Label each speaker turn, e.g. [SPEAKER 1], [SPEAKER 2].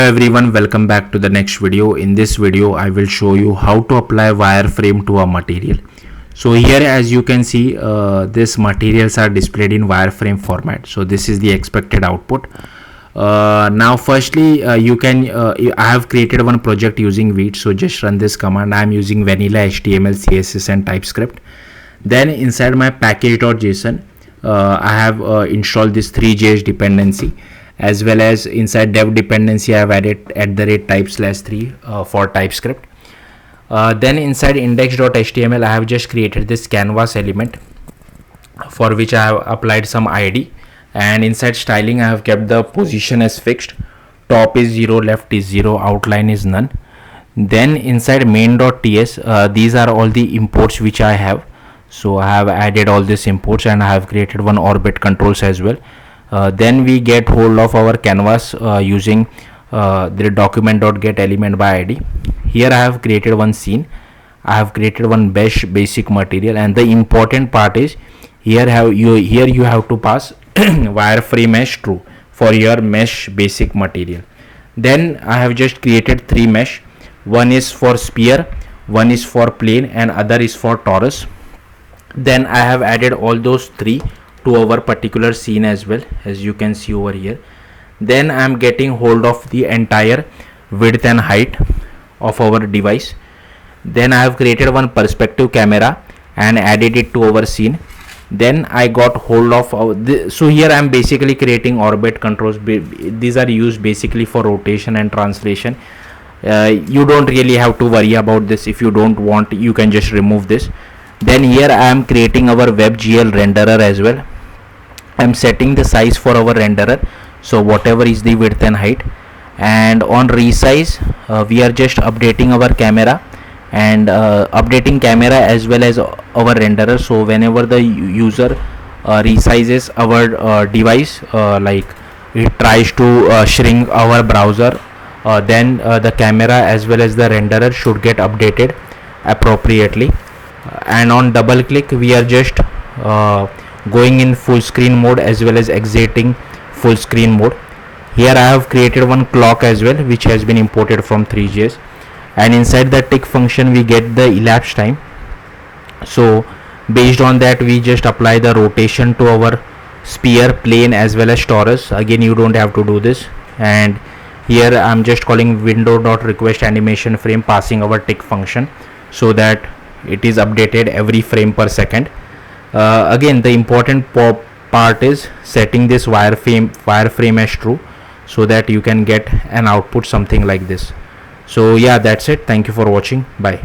[SPEAKER 1] Hello everyone, welcome back to the next video. In this video I will show you how to apply wireframe to a material. So here, as you can see, these materials are displayed in wireframe format. So this is the expected output. Now firstly, I have created one project using Vite. So just run this command. I am using vanilla HTML, CSS and TypeScript. Then inside my package.json, I have installed this ThreeJS dependency, as well as inside dev dependency I have added @type/3 for TypeScript. Then inside index.html I have just created this canvas element for which I have applied some ID, and inside styling I have kept the position as fixed. Top is 0, left is 0, outline is none. Then inside main.ts, these are all the imports which I have. So I have added all these imports and I have created one orbit controls as well. Then we get hold of our canvas using the document.get element by ID. Here I have created one scene. I have created one basic material, and the important part is here you have to pass wireframe as true for your mesh basic material. Then I have just created 3 mesh. One is for sphere, one is for plane, and other is for torus. Then I have added all those 3 to our particular scene as well, as you can see over here. Then I am getting hold of the entire width and height of our device. Then I have created one perspective camera and added it to our scene. Then I got hold of so here I am basically creating orbit controls. These are used basically for rotation and translation. You don't really have to worry about this. If you don't want, you can just remove this. Then here I am creating our WebGL renderer as well. I am setting the size for our renderer, so whatever is the width and height. And on resize, we are just updating our camera and updating camera as well as our renderer. So whenever the user resizes our device, like it tries to shrink our browser, then the camera as well as the renderer should get updated appropriately. And on double click, we are just going in full screen mode as well as exiting full screen mode. Here I have created one clock as well, which has been imported from ThreeJS, and inside the tick function we get the elapsed time. So based on that, we just apply the rotation to our sphere, plane as well as torus. Again, you don't have to do this. And here I'm just calling window.request animation frame, passing our tick function so that it is updated every frame per second. Again, the important part is setting this wireframe as true, so that you can get an output something like this. So yeah, that's it. Thank you for watching. Bye.